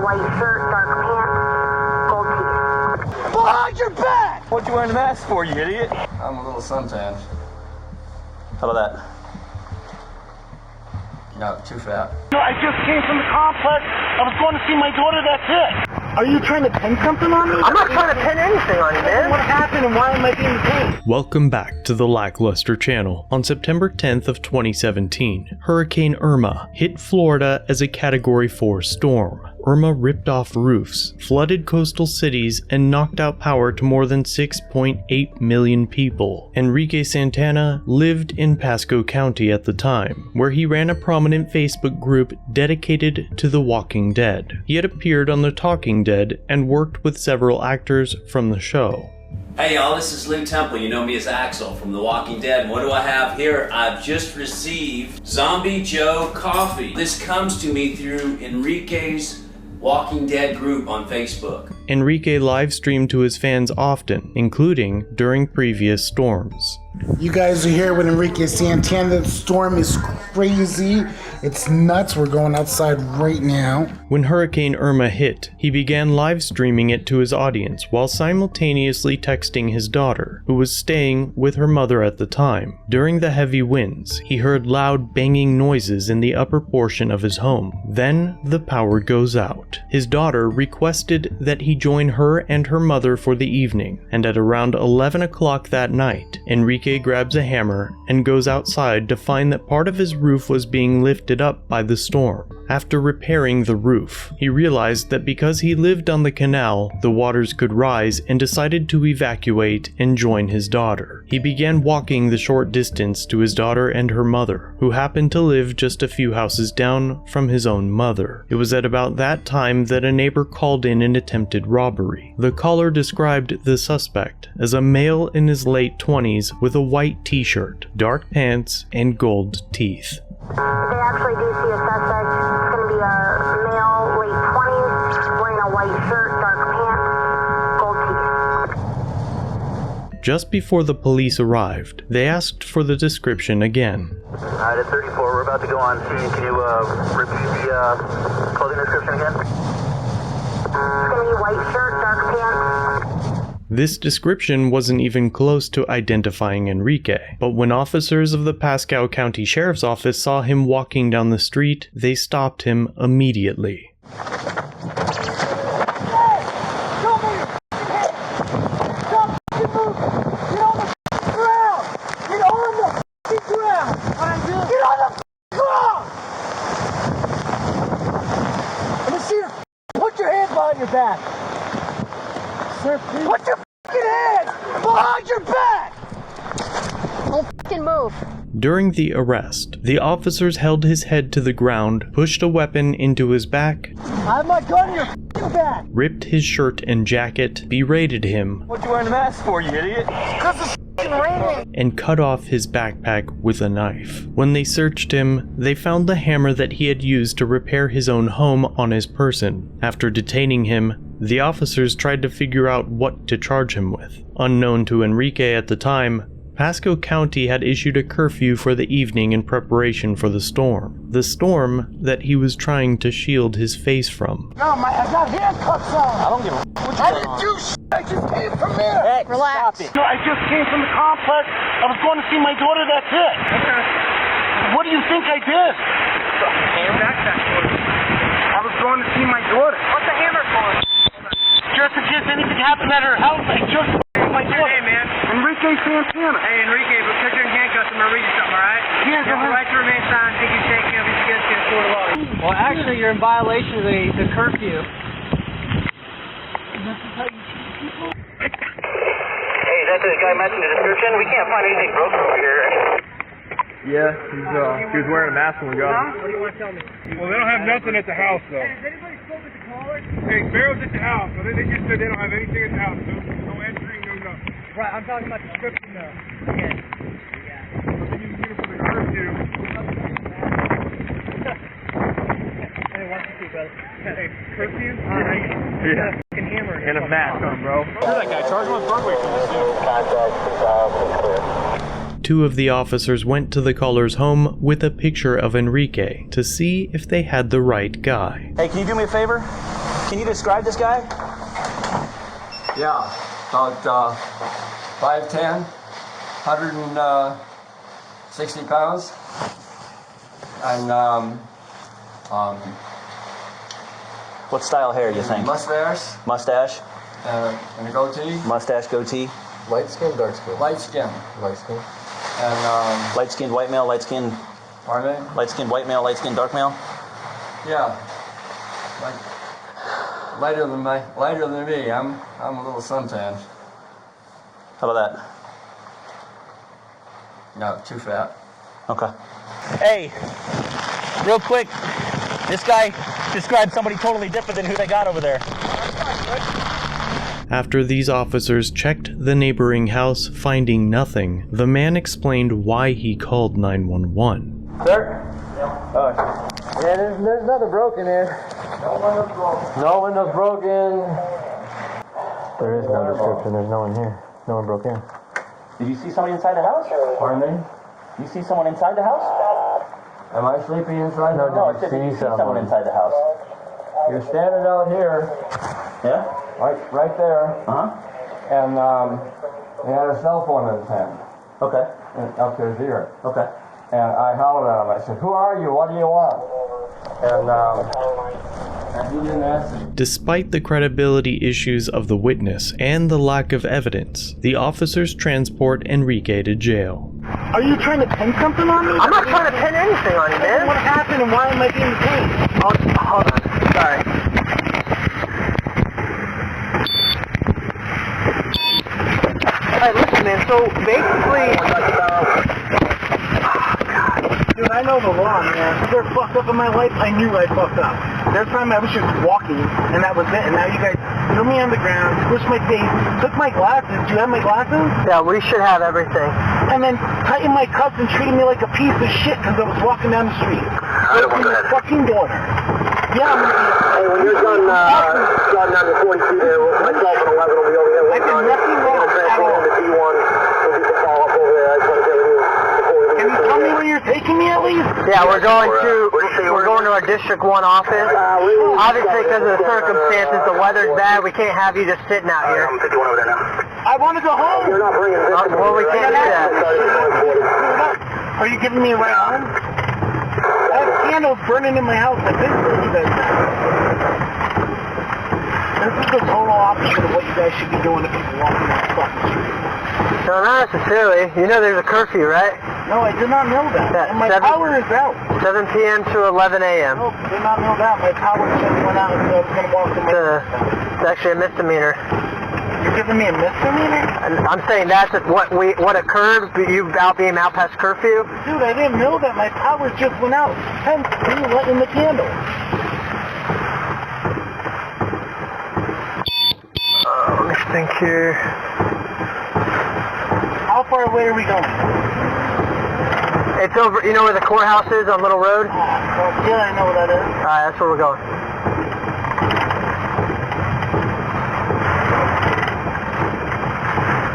white shirt, dark pants, gold teeth. Behind your back! What you wearing a mask for, you idiot? I'm a little suntanned. How about that? No, too fat. I just came from the complex. I was going to see my daughter, that's it. Are you trying to pin something on me? I'm not trying to pin anything on you, man. What happened and why am I being pinned? Welcome back to the Lackluster channel. On September 10th of 2017, Hurricane Irma hit Florida as a Category 4 storm. Irma ripped off roofs, flooded coastal cities, and knocked out power to more than 6.8 million people. Enrique Santana lived in Pasco County at the time, where he ran a prominent Facebook group dedicated to The Walking Dead. He had appeared on The Talking Dead and worked with several actors from the show. Hey y'all, this is Lou Temple. You know me as Axel from The Walking Dead. And what do I have here? I've just received Zombie Joe coffee. This comes to me through Enrique's Walking Dead group on Facebook. Enrique live streamed to his fans often, including during previous storms. You guys are here with Enrique Santana. The storm is crazy. It's nuts. We're going outside right now. When Hurricane Irma hit, he began live streaming it to his audience while simultaneously texting his daughter, who was staying with her mother at the time. During the heavy winds, he heard loud banging noises in the upper portion of his home. Then the power goes out. His daughter requested that he join her and her mother for the evening, and at around 11 o'clock that night, Enrique grabs a hammer and goes outside to find that part of his roof was being lifted up by the storm. After repairing the roof, he realized that because he lived on the canal, the waters could rise and decided to evacuate and join his daughter. He began walking the short distance to his daughter and her mother, who happened to live just a few houses down from his own mother. It was at about that time that a neighbor called in an attempted robbery. The caller described the suspect as a male in his late 20s with a white t-shirt, dark pants, and gold teeth. They actually do see a suspect. It's going to be a male, late 20s, wearing a white shirt, dark pants, gold teeth. Just before the police arrived, they asked for the description again. Alright, at 34, we're about to go on scene. Can you repeat the clothing description again? It's going to be white shirt, dark pants. This description wasn't even close to identifying Enrique, but when officers of the Pasco County Sheriff's Office saw him walking down the street, they stopped him immediately. Put your hands behind your back. Sir, please. Put your hands behind your back! Don't fucking move. During the arrest, the officers held his head to the ground, pushed a weapon into his back, I have my gun in your back! ripped his shirt and jacket, berated him, What you wearing a mask for, you idiot? Because it's raining! and cut off his backpack with a knife. When they searched him, they found the hammer that he had used to repair his own home on his person. After detaining him, the officers tried to figure out what to charge him with. Unknown to Enrique at the time, Pasco County had issued a curfew for the evening in preparation for the storm. The storm that he was trying to shield his face from. No, I got handcuffs on! I don't give a what you I got didn't on. do shit! I just came from there! Hey, Relax. stop it. No, I just came from the complex. I was going to see my daughter, that's it. Okay. What do you think I did? Backpack for you. I was going to see my daughter. What's the hammer for? Just in case anything happened at her house, I just my What's your daughter. name, man? Enrique Santana. Hey, Enrique, because you're in handcuffs, I'm going to read you something, alright? Yeah, You have go the ahead. right to remain silent, think you're taking up against the court of law. Well, actually, you're in violation of the curfew. Hey, that's the guy mentioned the description? We can't find anything broken over here. Yeah, he was wearing a mask when we got him. What do you want to tell me? Well, they don't have nothing at the house, though. Has anybody spoken to callers? Hey, Barrow's at the house, so they just said they don't have anything at the house. No entering, no nothing. Right, I'm talking about description, though. Okay. Yeah. But you can get it for the curfew. Hey, watch your feet, brother. Hey, curfew? Yeah. Fucking hammer. And a mask on, bro. You're that guy. Charge him with burglary for this, dude. Two of the officers went to the caller's home with a picture of Enrique to see if they had the right guy. Hey, can you do me a favor? Can you describe this guy? Yeah, about 5'10", 160 pounds, and what style hair do you think? mustache. Mustache? And a goatee. Mustache, goatee. Light skin, dark skin? Light skin. Light skin. And light-skinned white male, light-skinned... Pardon me? Light-skinned white male, light-skinned dark male? Yeah. Like lighter than me. I'm a little suntanned. How about that? No, too fat. Okay. Hey, real quick, this guy described somebody totally different than who they got over there. After these officers checked the neighboring house, finding nothing, the man explained why he called 911. Sir? Yeah, there's nothing broken here. No window's broken. There is no description. There's no one here. No one broke in. Did you see somebody inside the house? Pardon me? You see someone inside the house? Am I sleeping inside? No, did you see someone inside the house? You're standing out here. Yeah? Right there. Uh-huh. And he had a cell phone in his hand. Okay. Up to his ear. Okay. And I hollered at him. I said, "Who are you? What do you want?" And he didn't answer. Despite the credibility issues of the witness and the lack of evidence, the officers transport Enrique to jail. Are you trying to pin something on me? I'm not trying to pin anything on you, man. What happened and why am I being paid? Hold on. Sorry. Alright, listen, man. So basically, dude, I know the law, man. If they're fucked up in my life, I knew I fucked up. That time I was just walking, and that was it. And now you guys threw me on the ground, squished my face, took my glasses. Do you have my glasses? yeah, we should have everything. And then tightened my cuffs and treated me like a piece of shit because I was walking down the street. Go to my fucking daughter. Yeah, I'm gonna be. Hey, when you're done down to 42 there, myself and 11 will be over there. I did nothing wrong at all. The D1, we'll get the follow up over there. I just want to get you before we Can you tell me where you're taking me at least? Yeah, we're going to our District 1 office. Obviously, because of the circumstances, the weather's bad, we can't have you just sitting out here. I'm 51 over there now. I want to go home. You're not bringing this. Well, we can't do that. Are you giving me a ride home? I have candles burning in my house. I've been telling you guys that. This is the total opposite of what you guys should be doing to people walking down the fucking street. No, not necessarily. You know there's a curfew, right? No, I did not know that. Yeah, And my power is out. 7 p.m. to 11 a.m. No, did not know that. My power just went out, so I was going to walk in my It's actually a misdemeanor. You're giving me a misdemeanor? And I'm saying that's what occurred, you being out past curfew. Dude, I didn't know that. My power just went out. Hence, you lighting the candle. Let me think here. How far away are we going? It's over, you know where the courthouse is on Little Road? Well, yeah, I know where that is. Alright, that's where we're going.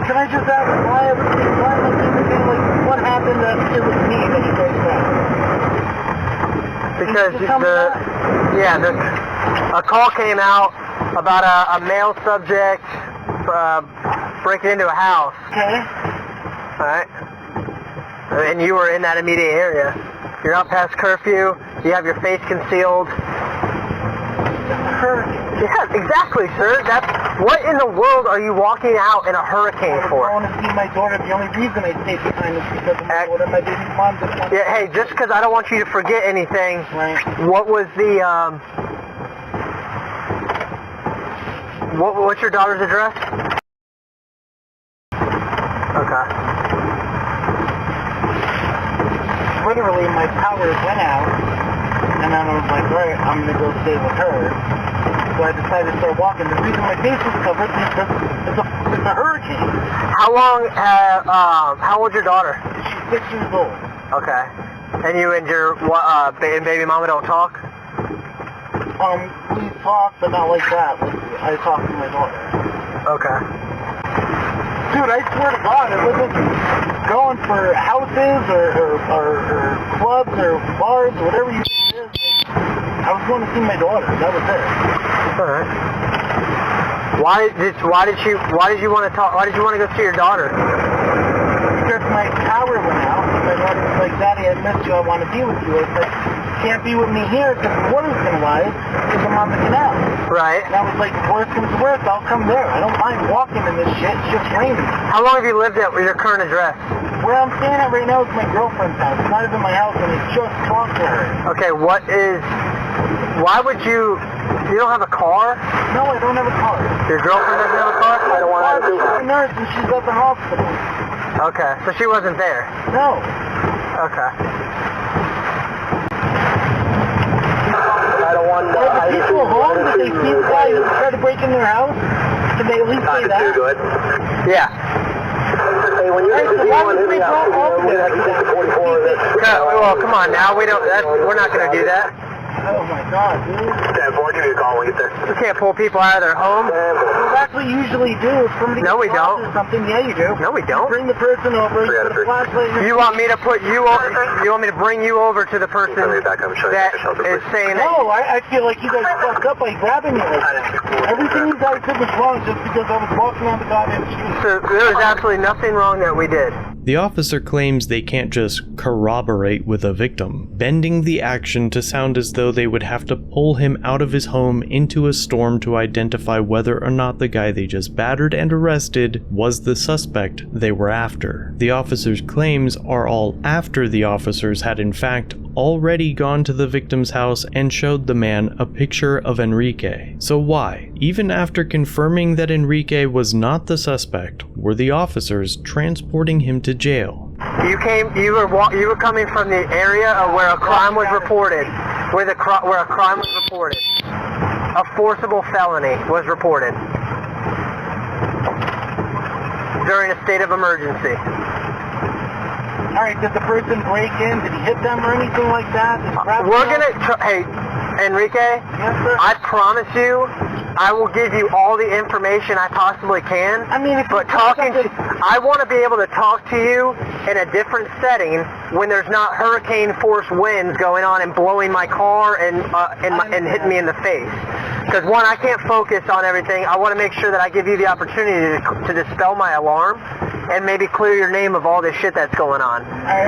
Can I just ask why am I thinking, like, what happened that it was me that you guys Because a call came out about a male subject breaking into a house. Okay. Alright. And you were in that immediate area. You're not past curfew. You have your face concealed. Hurricane. Yeah, exactly, sir. What in the world are you walking out in a hurricane for? I want to see my daughter. The only reason I stayed behind is because of my daughter. My baby's mom just wants Yeah, hey, just because I don't want you to forget anything, Right. what was the, what's your daughter's address? Okay. Literally, my power went out, and then I was like, all right, I'm going to go stay with her. So I decided to start walking. The reason my face was covered is because it's a hurricane. How old's your daughter? She's 6 years old. Okay. And you and your baby mama don't talk? We talk, but not like that. Like, I talk to my daughter. Okay. Dude, I swear to God, it wasn't going for houses or clubs or bars or whatever you is. I was going to see my daughter. That was it. Alright. Why did you want to talk? Why did you want to go see your daughter? Because my power went out. And I was like, Daddy, I missed you. I want to be with you. I said, you can't be with me here because the water's going to rise because I'm on the canal. Right. And I was like, worst comes to worst, I'll come there. I don't mind walking in this shit. It's just raining. How long have you lived at your current address? Where I'm staying at right now is my girlfriend's house. It's not even my house, and I just talked to her. Okay, why would you don't have a car? No, I don't have a car. Your girlfriend doesn't have a car? I don't want to do it. She's a nurse, and she's at the hospital. Okay, so she wasn't there? No. Okay. I don't want to... Are the people home? Did they see the guy who tried to break in their house? Can they at least say that? Go ahead. Yeah. Hey, when you're so why would they call well, come on now. We're not going to do that. Oh my God, dude. Stand for, give me a call when you get there. You can't pull people out of their home. Well, that's what you usually do. If somebody No, we don't. Or something, yeah, you do. No, we don't. You bring the person over, you put a flashlight in You want me to put you over? You want me to bring you over to the person that is saying that? No, I feel like you guys fucked up by grabbing me like that. Everything you guys did was wrong just because I was walking on the goddamn street. So there was absolutely nothing wrong that we did. The officer claims they can't just corroborate with a victim, bending the action to sound as though they would have to pull him out of his home into a storm to identify whether or not the guy they just battered and arrested was the suspect they were after. The officer's claims are all after the officers had in fact already gone to the victim's house and showed the man a picture of Enrique. So why, even after confirming that Enrique was not the suspect, were the officers transporting him to jail? You were coming from the area of where a crime was reported, where a crime was reported. A forcible felony was reported during a state of emergency. Alright, did the person break in? Did he hit them or anything like that? Hey, Enrique, yes, sir? I promise you, I will give you all the information I possibly can. I mean, I want to be able to talk to you in a different setting when there's not hurricane force winds going on and blowing my car and hitting me in the face. Because one, I can't focus on everything. I want to make sure that I give you the opportunity to dispel my alarm and maybe clear your name of all this shit that's going on.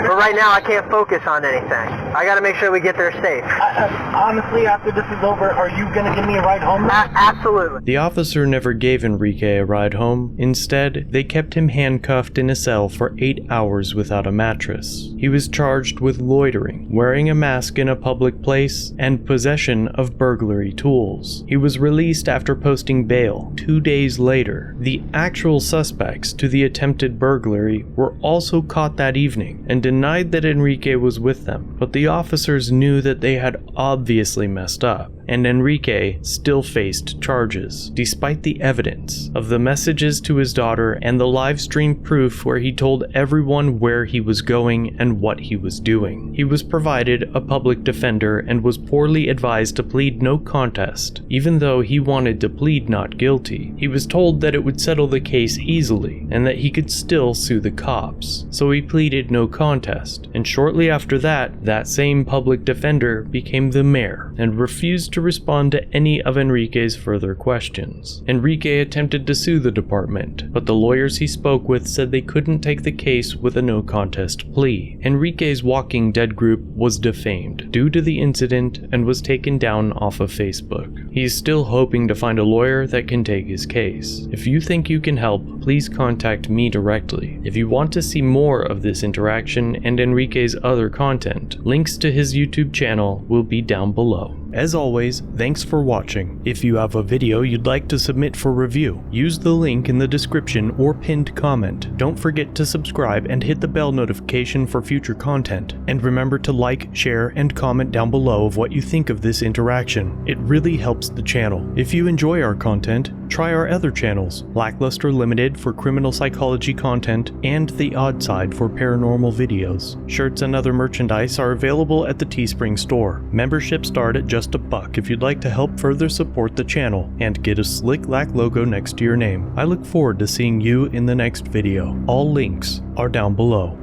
But right now, I can't focus on anything. I got to make sure we get there safe. Honestly, after this is over, are you going to give me a ride home? Absolutely. The officer never gave Enrique a ride home. Instead, they kept him handcuffed in a cell for 8 hours without a mattress. He was charged with loitering, wearing a mask in a public place, and possession of burglary tools. He was released after posting bail 2 days later. The actual suspects to the attempted burglary were also caught that evening and denied that Enrique was with them, but the officers knew that they had obviously messed up, and Enrique still faced charges, despite the evidence of the messages to his daughter and the live stream proof where he told everyone where he was going and what he was doing. He was provided a public defender and was poorly advised to plead no contest, even though he wanted to plead not guilty. He was told that it would settle the case easily and that he could still sue the cops, so he pleaded no contest, and shortly after that, that same public defender became the mayor and refused to respond to any of Enrique's further questions. Enrique attempted to sue the department, but the lawyers he spoke with said they couldn't take the case with a no contest plea. Enrique's Walking Dead group was defamed due to the incident and was taken down off of Facebook. He's still hoping to find a lawyer that can take his case. If you think you can help, please contact me directly. If you want to see more of this interaction and Enrique's other content, links to his YouTube channel will be down below. As always, thanks for watching. If you have a video you'd like to submit for review, use the link in the description or pinned comment. Don't forget to subscribe and hit the bell notification for future content. And remember to like, share, and comment down below of what you think of this interaction. It really helps the channel. If you enjoy our content, try our other channels, Lackluster Limited for criminal psychology content, and The Odd Side for paranormal videos. Shirts and other merchandise are available at the Teespring store. Memberships start at just $1 if you'd like to help further support the channel and get a slick Lack logo next to your name. I look forward to seeing you in the next video. All links are down below.